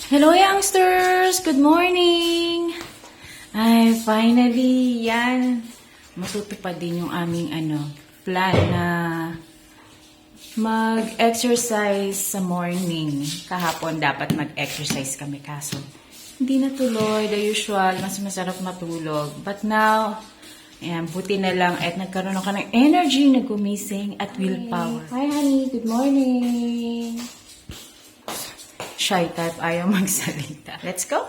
Hello youngsters! Good morning! Ay, finally, yan. Matutupad din yung aming plan na mag-exercise sa morning. Kahapon dapat mag-exercise kami kaso hindi natuloy. The usual, mas masarap matulog. But now, ayan, buti na lang at nagkaroon ako ng energy na gumising at willpower. Hi honey, good morning! Shy type, ayaw magsalita. Let's go!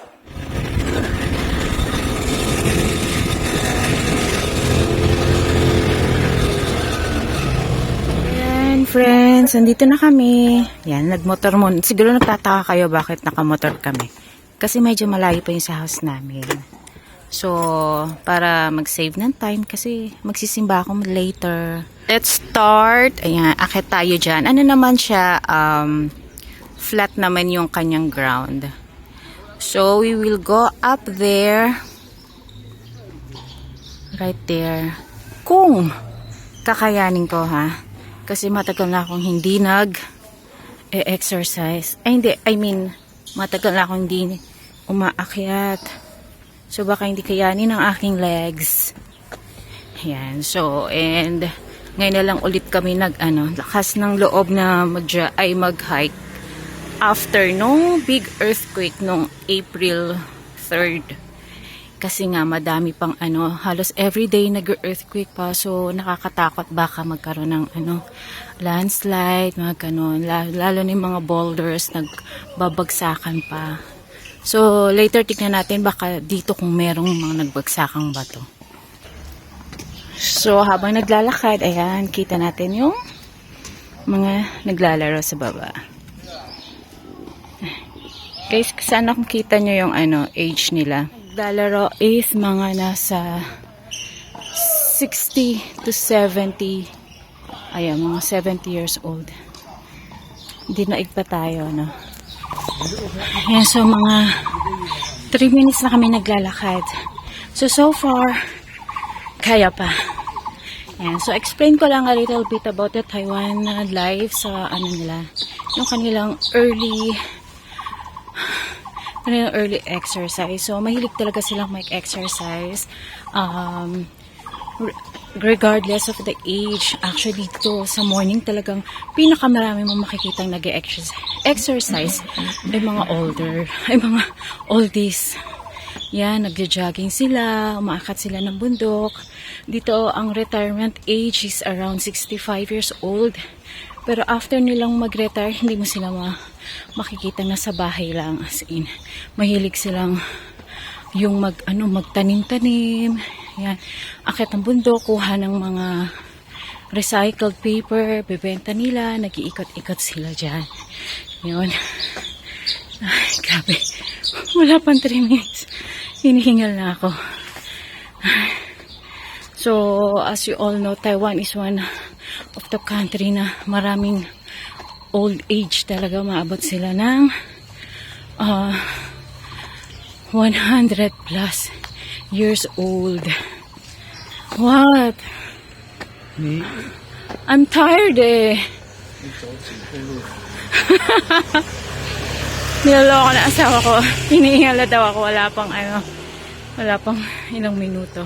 Ayan, friends, andito na kami. Yan, nagmotor mo. Siguro nagtataka kayo bakit nakamotor kami. Kasi medyo malayo pa yung sa house namin. So, para mag-save ng time kasi magsisimba ako later. Let's start. Ayan, akit tayo dyan. Ano naman siya, flat naman yung kanyang ground. So, we will go up there. Right there. Kung kakayanin ko, ha? Kasi matagal na akong hindi nag-exercise. Ay, hindi. I mean, matagal na akong hindi umaakyat. So, baka hindi kayanin ng aking legs. Ayan. So, and ngayon na lang ulit kami lakas ng loob na mag-hike. After nung big earthquake nung April 3rd. Kasi nga madami pang halos everyday nag-earthquake pa. So nakakatakot baka magkaroon ng landslide, mga ganon. Lalo na yung mga boulders nagbabagsakan pa. So later tignan natin baka dito kung merong mga nagbagsakang bato. So habang naglalakad, ayan, kita natin yung mga naglalaro sa baba. Guys, sana kung kita nyo yung age nila. Naglalaro is mga nasa 60 to 70. Ayan, mga 70 years old. Hindi na igpa tayo, no? Ayan, so mga 3 minutes na kami naglalakad. So far, kaya pa. Ayan, so explain ko lang a little bit about the Taiwan life sa nila. Yung kanilang early exercise. So, mahilig talaga silang mag-exercise. Regardless of the age. Actually, dito sa morning talagang pinakamarami mong makikitang nag-exercise ay mga oldies. Yan, nagja-jogging sila, umaakyat sila ng bundok. Dito, ang retirement age is around 65 years old. Pero after nilang mag-retire, hindi mo sila makikita na sa bahay lang. As in, mahilig silang yung magtanim-tanim. Yan. Akit ng bundok, kuha ng mga recycled paper, bebenta nila, nag-iikot-ikot sila dyan. Yun. Ay, grabe. Wala pang 3 minutes. Hinihingal na ako. So, as you all know, Taiwan is one of the country na maraming old age talaga. Maabot sila ng 100 plus years old. What? Me? I'm tired eh. Niloloko na asawa ko. Hinihingal daw ako. Wala pang ilang minuto.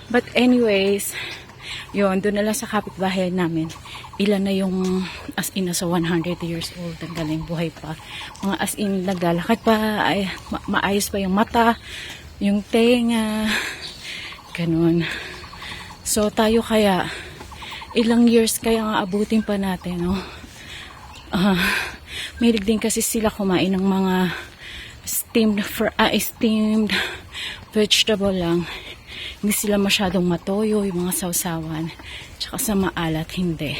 But anyways, yun, doon na lang sa kapitbahay namin. Ilan na yung as in sa 100 years old. Ang galing, buhay pa. Mga as in naglalakad pa, ay, maayos pa yung mata, yung tenga, ganun. So tayo kaya, ilang years kaya nga abutin pa natin, no? Mahilig din kasi sila kumain ng mga steamed vegetable lang. Hindi sila masyadong matoyo, yung mga sausawan. Tsaka sa maalat, hindi.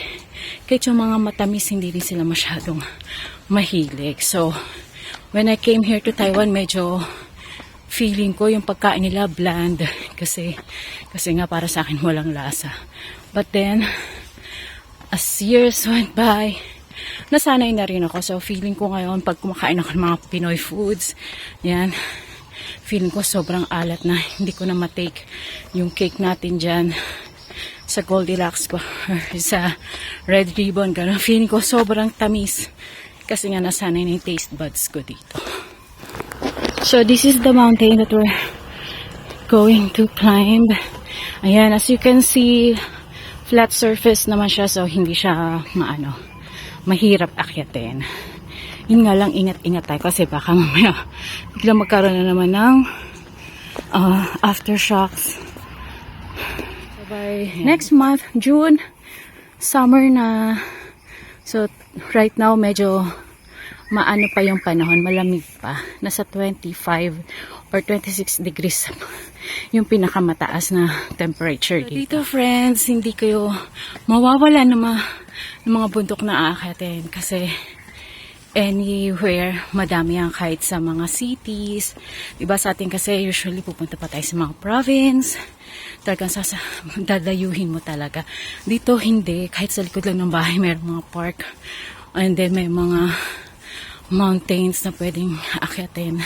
Kahit yung mga matamis, hindi din sila masyadong mahilig. So, when I came here to Taiwan, medyo feeling ko yung pagkain nila bland. Kasi nga para sa akin walang lasa. But then, as years went by, nasanay na rin ako. So, feeling ko ngayon, pag kumakain ako ng mga Pinoy foods, yan, feeling ko sobrang alat na. Hindi ko na matake yung cake natin dyan sa Goldilocks ko or sa Red Ribbon. Ganun. Feeling ko sobrang tamis kasi nga nasanay na yung taste buds ko dito. So this is the mountain that we're going to climb. Ayan, as you can see, flat surface naman siya, so hindi siya mahirap akyatin. Yun nga lang, ingat-ingat tayo kasi baka mamaya biglang magkaroon na naman ng aftershocks. So by next month, June, summer na. So right now medyo maano pa yung panahon, malamig pa. Nasa 25 or 26 degrees yung pinakamataas na temperature dito. Dito friends, hindi kayo mawawala ng mga bundok na aakyatin kasi anywhere, madami yan kahit sa mga cities. Diba sa atin kasi usually pupunta pa tayo sa mga province. Talagang dadayuhin mo talaga. Dito hindi, kahit sa likod lang ng bahay mayroong mga park. And then may mga mountains na pwedeng akyatin.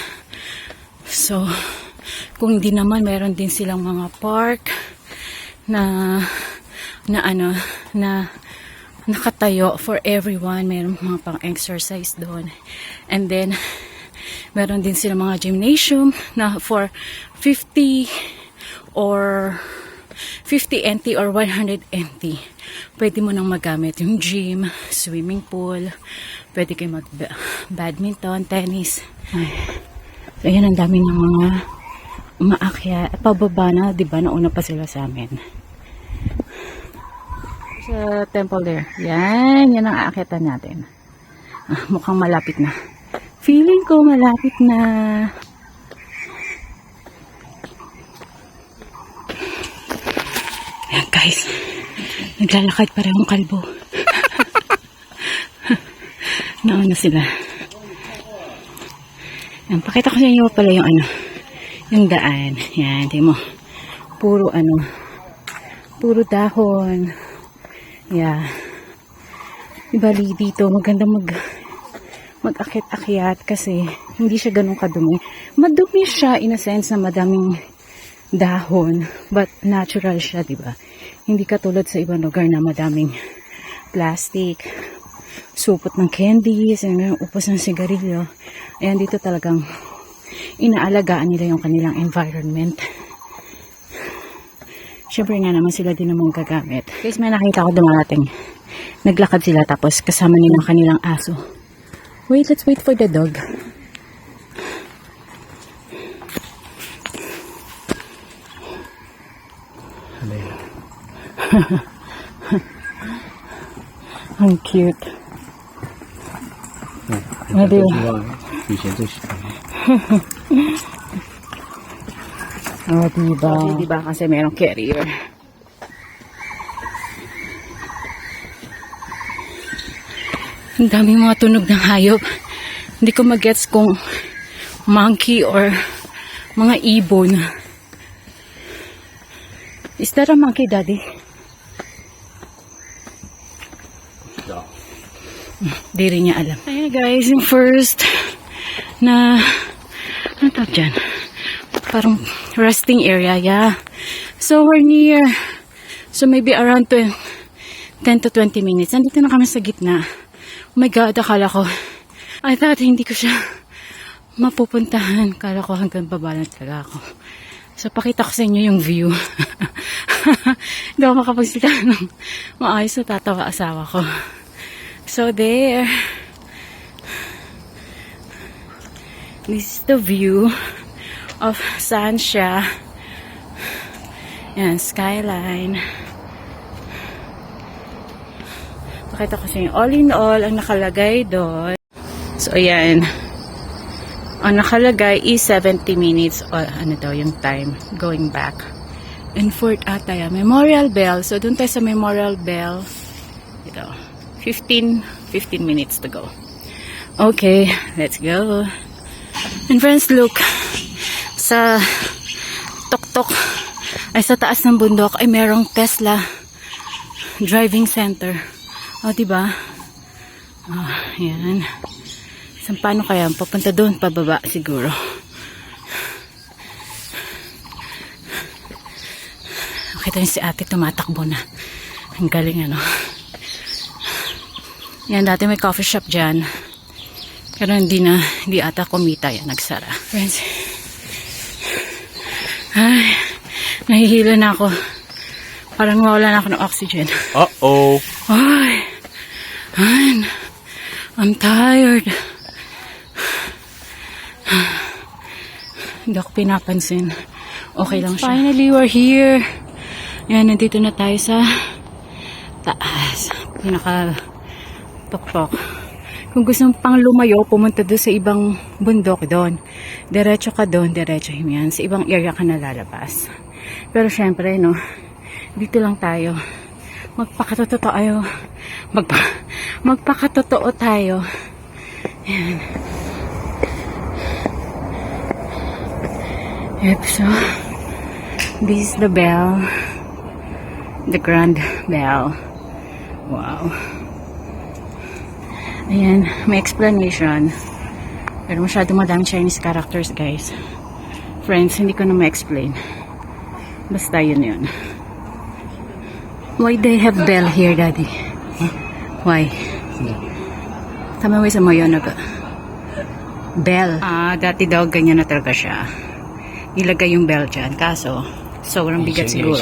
So, kung hindi naman, meron din silang mga park na nakatayo for everyone. Meron mga pang-exercise doon. And then, meron din silang mga gymnasium na for 50 NT or 100 NT. Pwede mo nang magamit yung gym, swimming pool, pwede kayo mag-badminton, tennis. Ay. So, ayan, ang dami ng mga umaakyat. Pababa na, di ba? Nauna pa sila sa amin. Sa temple there. Yan ang aakyatan natin. Mukhang malapit na. Feeling ko malapit na. Ayan guys. Naglalakad parehong kalbo. Nauna sila. Yan, pakita ko sa inyo pala yung yung daan. Yan, di mo. Puro dahon. Yeah. Ibali dito, maganda mag-akit-akyat kasi hindi siya ganun kadumi. Madumi siya in a sense na madaming dahon, but natural siya, di ba? Hindi katulad sa ibang lugar na madaming plastic, supot ng candies, upos ng sigarilyo. Ayan, dito talagang inaalagaan nila yung kanilang environment. Siyempre nga naman sila din naman gagamit. Guys, may nakita ko dumarating. Naglakad sila tapos kasama nilang kanilang aso. Wait, let's wait for the dog. Ang cute. 那都是以前最喜欢。 diba? Diba kasi merong carrier. Ang daming mga tunog ng hayop. Hindi ko mag-gets kung monkey or mga ibon. Is that a monkey, Daddy? Di rin niya alam. Ayan guys, yung first na ano tawag dyan? Parang resting area, yeah. So we're near. So maybe around 10 to 20 minutes. Nandito na kami sa gitna. Oh my God, akala ko. I thought hindi ko siya mapupuntahan. Akala ko hanggang baba lang talaga ako. So pakita ko sa inyo yung view. Hindi ako makapagsalita ng maayos na tatawa asawa ko. So there. This is the view of saan siya. Yan, skyline. Pakita ko sa inyo. All in all, ang nakalagay doon. So, ayan. Ang nakalagay is 70 minutes. O, ano daw yung time going back. And Fort Ataya. Memorial Bell. So, doon tayo sa Memorial Bell. Ito. 15 minutes to go. Okay, let's go. And friends, look. Sa tuktok ay sa taas ng bundok ay merong Tesla driving center. O, diba? Oh, yan. Saan paano kaya? Papunta doon, pababa siguro. Kita niyo si ate tumatakbo na. Ang galing ano. Yan, dati may coffee shop dyan. Pero hindi ata kumita yan, nagsara. Friends, ay, nahihilo na ako. Parang mawala na ako ng oxygen. Uh-oh. Ay, I'm tired. Hindi ako pinapansin. Okay lang siya. Finally, we're here. Yan, nandito na tayo sa taas. Pinaka-tuktok. Kung gusto mo pang lumayo, pumunta doon sa ibang bundok doon. Diretso ka doon, diretso yan. Sa ibang area ka nalalabas. Pero syempre, no, dito lang tayo. Magpakatotoo tayo. Magpakatotoo tayo. Yan. Yep, so, this is the bell. The Grand Bell. Wow. Ayan, may explanation. Pero masyado madaming Chinese characters, guys. Friends, hindi ko na ma-explain. Basta yun. Why they have bell here, Daddy? Huh? Why? Tama mo sa mo yun, bell. Dati daw ganyan na talaga siya. Nilagay yung bell dyan. Kaso, sobrang bigat siguro.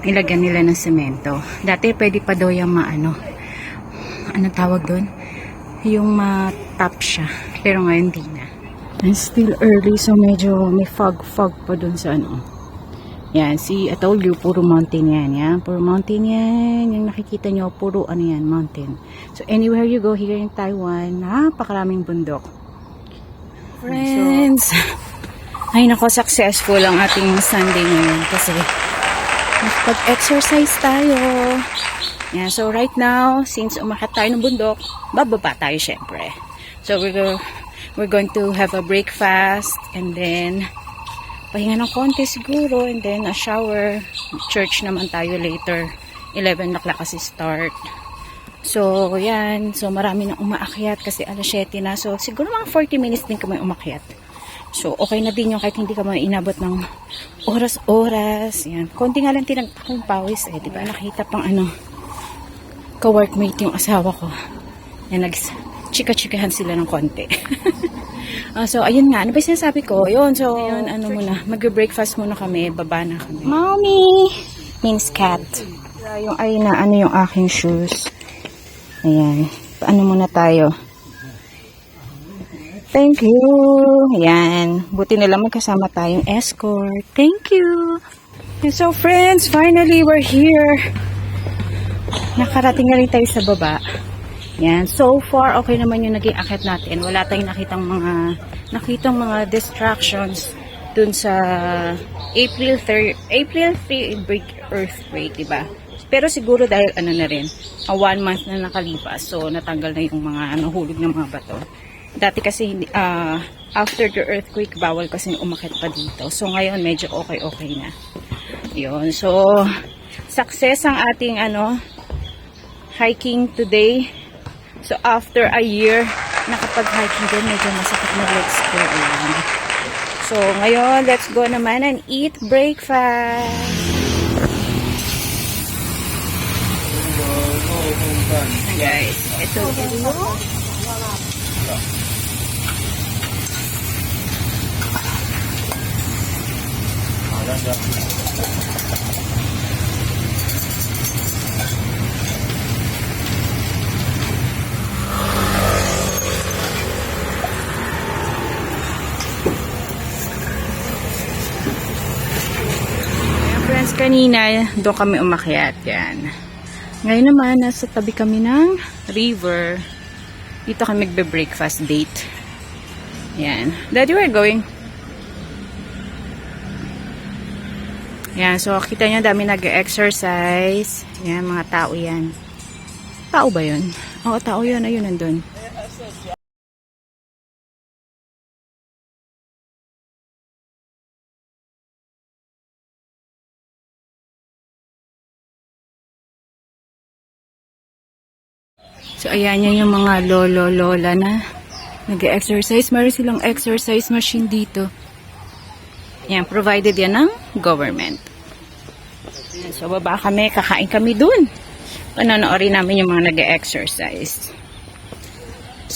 Nilagyan nila ng semento. Dati pwede pa daw yung anong tawag doon? Yung matap siya. Pero ngayon di na. And still early, so medyo may fog pa doon sa Yan, see, I told you, puro mountain yan. Puro mountain yan. Yung nakikita nyo, puro mountain. So anywhere you go here in Taiwan, napakaraming bundok. Friends, ay nako, successful ang ating Sunday ngayon kasi pag-exercise tayo. Yeah, so right now, since umakyat tayo ng bundok, bababa tayo syempre. So we're going to have a breakfast and then pahinga ng konti siguro and then a shower. Church naman tayo later. 11 o'clock kasi start. So, yan. So, marami nang umaakyat kasi alas 7 na. So, siguro mga 40 minutes din kami umakyat. So, okay na din yung kahit hindi ka inabot ng oras-oras. Yan. Konti nga lang tinagpakong pawis eh. Diba? Nakita pang ka-workmate yung asawa ko. Yan, nag-chika-chikahan sila ng konti. So, ayun nga. Ano ba yung sinasabi ko? Yun. So, ayun, muna. Mag-breakfast muna kami. Baba na kami. Mommy! Means cat. Yung aking shoes. Ayan. Paano muna tayo? Thank you. Ayan. Buti na lang magkasama tayong escort. Thank you. So, friends, finally, we're here. Nakarating na rin tayo sa baba. Yan. So far, okay naman yung naging akit natin. Wala tayong nakitang mga distractions dun sa April 3 earthquake, diba? Pero siguro dahil na rin, 1 month na nakalipas. So, natanggal na yung mga nahulog ng mga bato. Dati kasi, after the earthquake, bawal kasi umakit pa dito. So, ngayon, medyo okay na. Yun. So, success ang ating, hiking today. So, after a year, nakapag-hiking din, medyo masakit na legs ko. So, ngayon, let's go naman and eat breakfast. Guys, ito. Friends, kanina doon kami umakyat yan. Ngayon naman nasa tabi kami ng river. Dito kami magbe-breakfast date. Yan. Daddy, where are you going? Yan, so kita nyo dami nag-exercise. Yan, mga tao yan. Tao ba yun? Oo, tao yun. Ayun, nandun. So, ayan yan yung mga lolo-lola na nag-exercise. Meron silang exercise machine dito. Yan, provided yan ng government. Yan, so, baba kami, kakain kami dun. Panonoodin namin yung mga nag-exercise.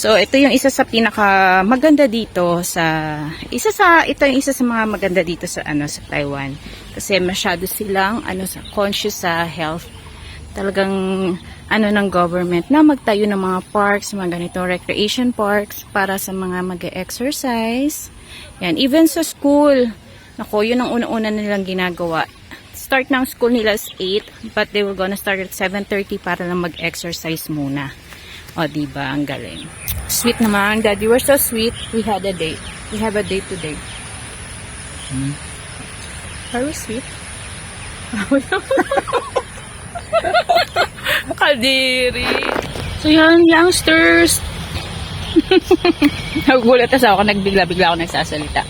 So, ito yung isa sa pinaka maganda dito ito yung isa sa mga maganda dito sa sa Taiwan. Kasi masyado silang conscious sa health. Talagang ng government na magtayo ng mga parks, mga ganito recreation parks para sa mga mag-exercise. Yan, even sa school. Nako, yun ang una-una nilang ginagawa. Start ng school nila is 8, but they were gonna start at 7:30 para lang mag-exercise muna. O, diba? Ang galing. Sweet naman, Daddy. We're so sweet. We had a date. We have a date today. Are we sweet? Kadiri. So, yan, youngsters. Nagulat ako. Nagbigla-bigla ako nagsasalita.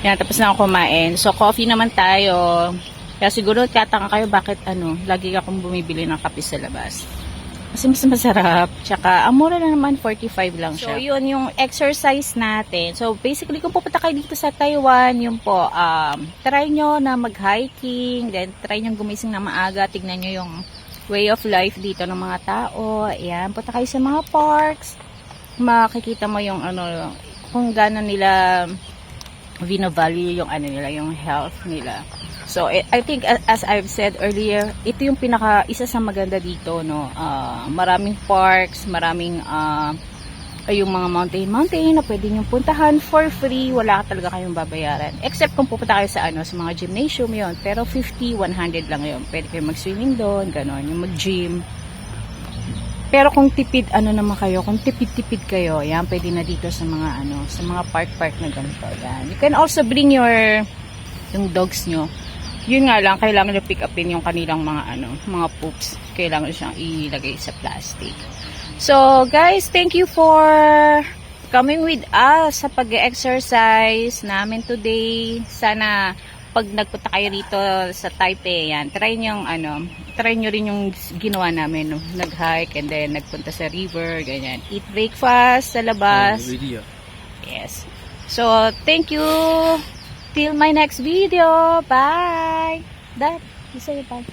Yan, tapos na ako kumain. So, coffee naman tayo. Kaya siguro, katanga kayo bakit lagi akong bumibili ng kape sa labas. Kasi mas masarap. Tsaka, ang mura na naman, 45 lang siya. So, yun yung exercise natin. So, basically, kung pupunta kayo dito sa Taiwan, yun po, try nyo na mag-hiking, then try nyo gumising na maaga, tignan nyo yung way of life dito ng mga tao. Ayan, punta kayo sa mga parks. Makikita mo yung, kung gano'n nila vino-value yung, yung health nila. So, I think, as I've said earlier, ito yung isa sa maganda dito, no? Maraming parks, maraming, yung mga mountain na pwede nyo puntahan for free, wala ka talaga kayong babayaran. Except kung pupunta kayo sa, sa mga gymnasium yon, pero 50, 100 lang yun. Pwede kayo mag-swimming doon, gano'n, yung mag-gym. Pero kung tipid, naman kayo, kung tipid kayo, yan, pwede na dito sa mga, sa mga park na ganito, yan. You can also bring yung dogs nyo. Yun nga lang, kailangan nyo pick upin yung kanilang mga mga poops. Kailangan siyang ilagay sa plastic. So, guys, thank you for coming with us sa pag-exercise namin today. Sana pag nagpunta kayo rito sa Taipei, yan, try nyo rin yung ginawa namin, no? Nag-hike and then nagpunta sa river, ganyan. Eat breakfast sa labas. Yes. So, thank you. Till my next video. Bye. Dad, you say bye.